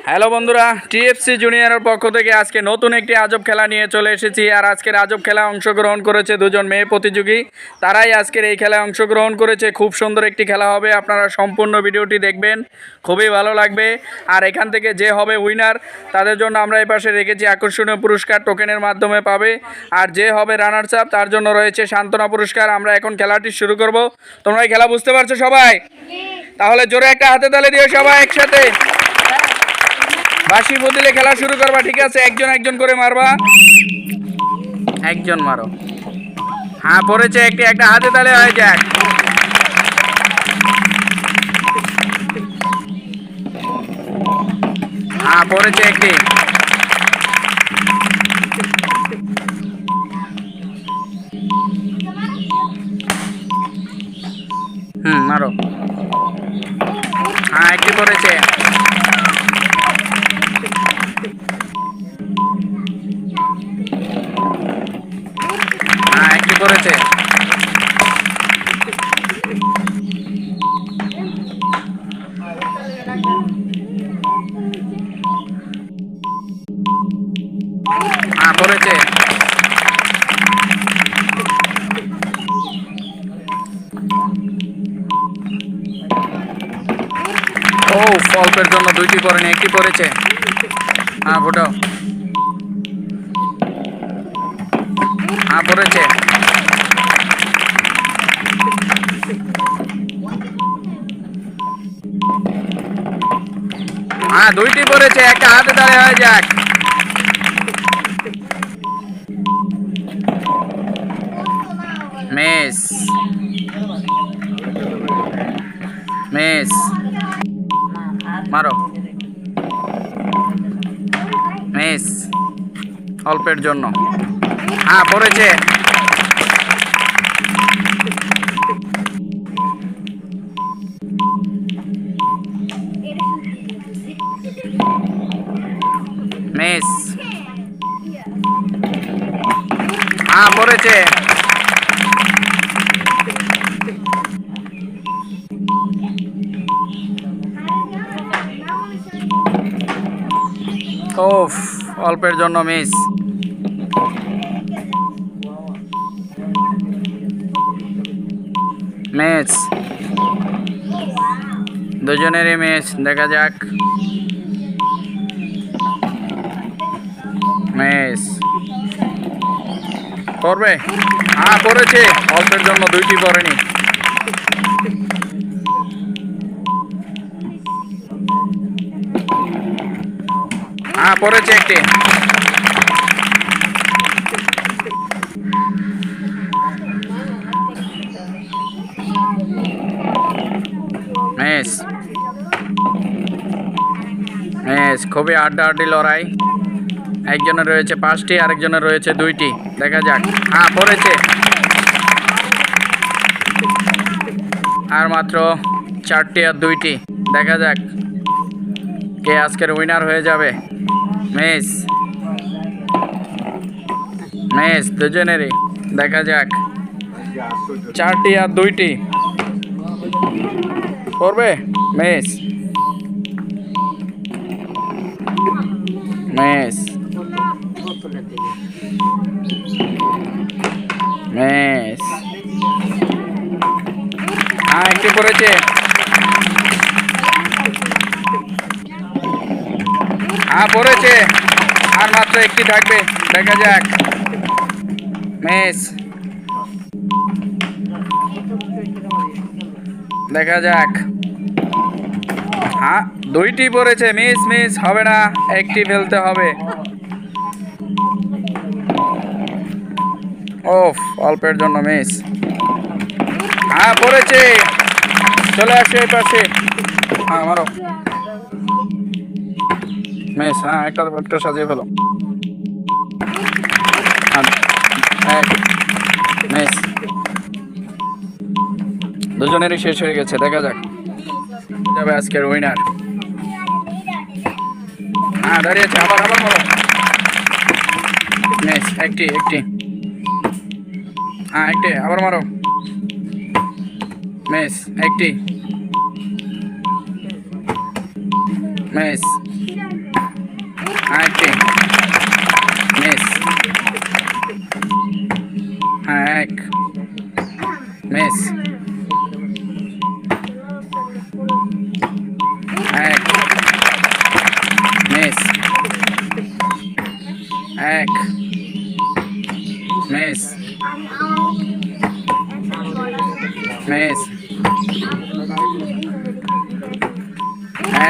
Hello বন্ধুরা, TFC জুনিয়রের পক্ষ থেকে আজকে নতুন একটি আজব খেলা নিয়ে চলে এসেছি। আর আজকের আজব খেলায় অংশগ্রহণ করেছে দুজন মেয়ে প্রতিযোগী। তারাই আজকের এই খেলায় অংশগ্রহণ করেছে। খুব সুন্দর একটি খেলা হবে, আপনারা সম্পূর্ণ ভিডিওটি দেখবেন, খুবই ভালো লাগবে। আর এখান থেকে যে হবে উইনার, তাদের জন্য আমরা এই পাশে রেখেছি আকর্ষণীয় পুরস্কার, টোকেনের মাধ্যমে পাবে। আর যে হবে রানার্স আপ, তার জন্য রয়েছে সান্ত্বনা পুরস্কার। আমরা এখন খেলাটি শুরু করব। তোমরা এই খেলা বুঝতে পারছো সবাই? তাহলে জোরে একটা হাতে তালি দিও সবাই একসাথে। বাঁশি বদিলে খেলা শুরু করবা, ঠিক আছে? একজন একজন করে মারবা, একজন মারো। হ্যাঁ, পড়েছে একটি, একটা হাতে তালে হয়ে যাক। হ্যাঁ, পড়েছে একটি। মারো। হ্যাঁ, একটি পড়েছে। হ্যাঁ, একটি পড়েছে। হ্যাঁ, পড়েছে। ও, অল্পের জন্য দুইটি পড়েনি, একটি পড়েছে। হ্যাঁ, ফোটাও। হ্যাঁ, পড়েছে। হ্যাঁ, দুইটি পড়েছে, একটা হাতে তালে হয়ে যাক। মিস, মিস, মারো। মিস, অল্পের জন্য। হ্যাঁ, পড়েছে। মিস, হ্যাঁ, পড়েছে। ওফ, অল্পের জন্য মিস। মিস, দুজনেরই মিস। দেখা যাক। মিস, করবে? হ্যাঁ, পড়েছে। অল্পের জন্য দুইটি পড়েনি। হ্যাঁ, পড়েছে একটি। Miss, miss. খুবই আড্ডাআড্ডি লড়াই। একজনের রয়েছে 5টি, আরেকজনের রয়েছে 2টি। দেখা যাক। হ্যাঁ, পড়েছে। আর মাত্র 4টি আর 2টি। দেখা যাক কে আজকের উইনার হয়ে যাবে। মিস, মিস, দুজনেরই। দেখা যাক। 4টি আর 2টি। করবে? Miss, miss, miss. হ্যাঁ, একটি পড়েছে। হ্যাঁ, পড়েছে। আর মাত্র একটি থাকবে। দেখা যাক। মিস, দেখা যাক। হ্যাঁ, 2টি পড়েছে। মিস, মিস হবে না, একটি ফেলতে হবে। ওফ, অল্পের জন্য মিস। হ্যাঁ, পড়েছে। চলে আসে এই পাশে। হ্যাঁ, মারো। মিস। হ্যাঁ, একটা সাজিয়ে ফেলো। মিস, দুজনেরই শেষ হয়ে গেছে। দেখা যাক যাবে আজকের উইনার। হ্যাঁ, দাঁড়িয়েছে। আবার আবার মারো। মিস, একটি। হ্যাঁ, একটি। আবার মারো। মিস, একটি। মিস, একটি মিস, এক মিস, এক মিস, এক মিস, মিস,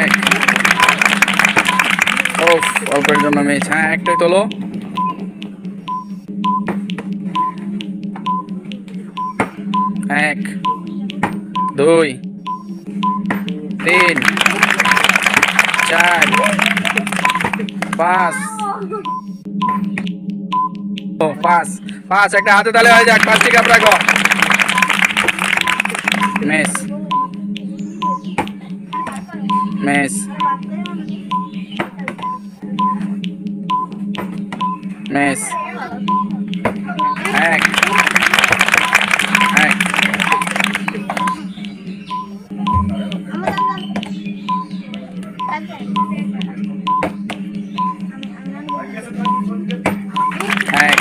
এক ওফ অল্পের জন্য মিস। হ্যাঁ একটাই তোলো। এক দুই তিন চার পাঁচ, ও পাঁচ পাঁচ, একটা হাতে তালে হয়ে যাক। 5টি কাপ রাখো। মিস, মিস, মিস, এক এক এক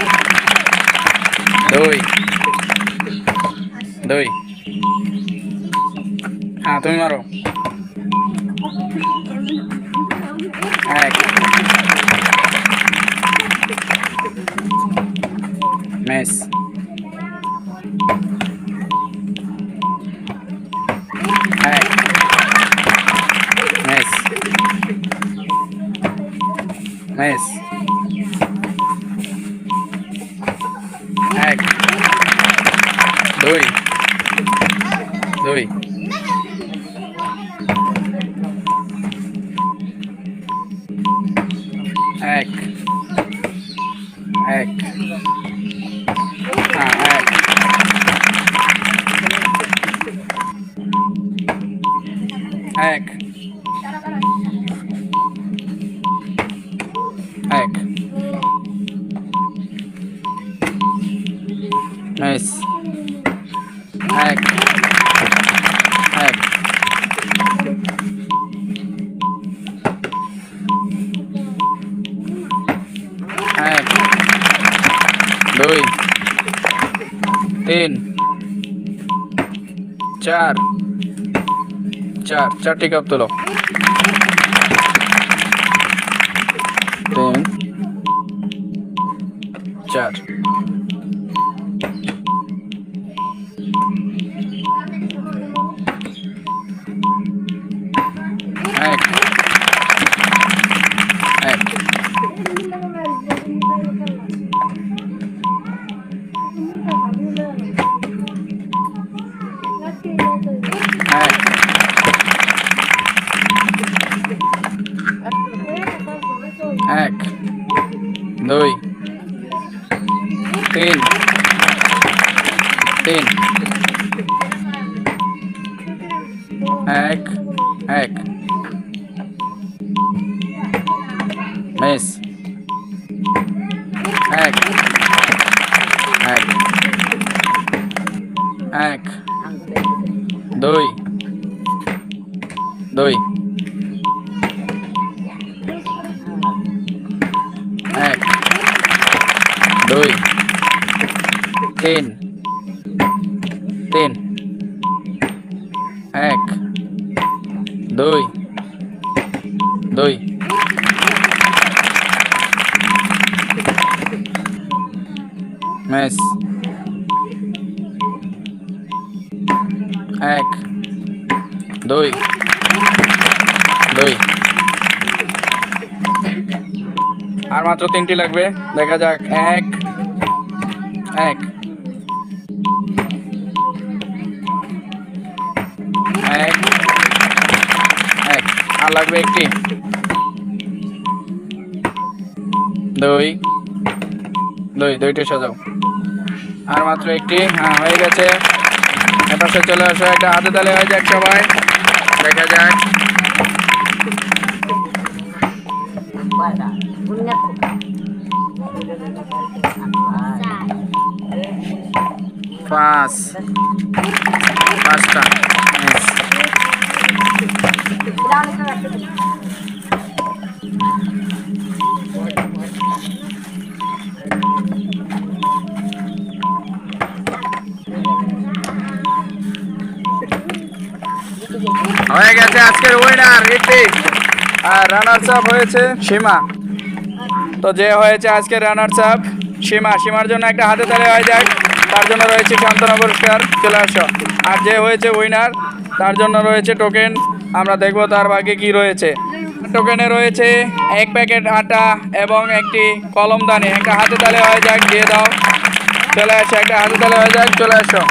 দুই দুই, হ্যাঁ তুমি মারো। এক মিস, এক মিস, মিস, এক দুই দুই, এক এক, হ্যাঁ এক এক এক মিস, এক এক এক দুই তিন চার চার, 4টি কাপ তোলো। তিন চার, এক এক এক এক দুই তিন তিন, এক এক মিস, এক এক এক দুই দুই, এক দুই তিন তিন, এক দুই দুই, মিস, এক দুই দুই, আর মাত্র 3টি লাগবে। দেখা যাক। এক এক এক এক, আর লাগবে একটি। দুই দুই, দুইটি সাজাও। আর মাত্র একটি। হ্যাঁ হয়ে গেছে। এপাশে চলে আসো। একটা হাতে তালে হয়ে যাক সবাই। দেখা যাক। পাঁচ, পাঁচটা। হয়ে গেছে আজকের উইনার ঋত্বিক, আর রানার্স আপ হয়েছে সীমা। তো যে হয়েছে আজকের রানার্স আপ সীমা, সীমার জন্য একটা হাতে তালি হয়ে যাক, তার জন্য রয়েছে সান্ত্বনা পুরস্কার, চলে আসো। আর যে হয়েছে উইনার তার জন্য রয়েছে টোকেন, আমরা দেখবো তার ভাগ্যে কি রয়েছে। টোকেনে রয়েছে 1 প্যাকেট আটা এবং একটি কলমদানি, একটা হাতে তালি হয়ে যাক, দিয়ে দাও, চলে আসো, একটা হাতে তালি হয়ে যাক, চলে আসো।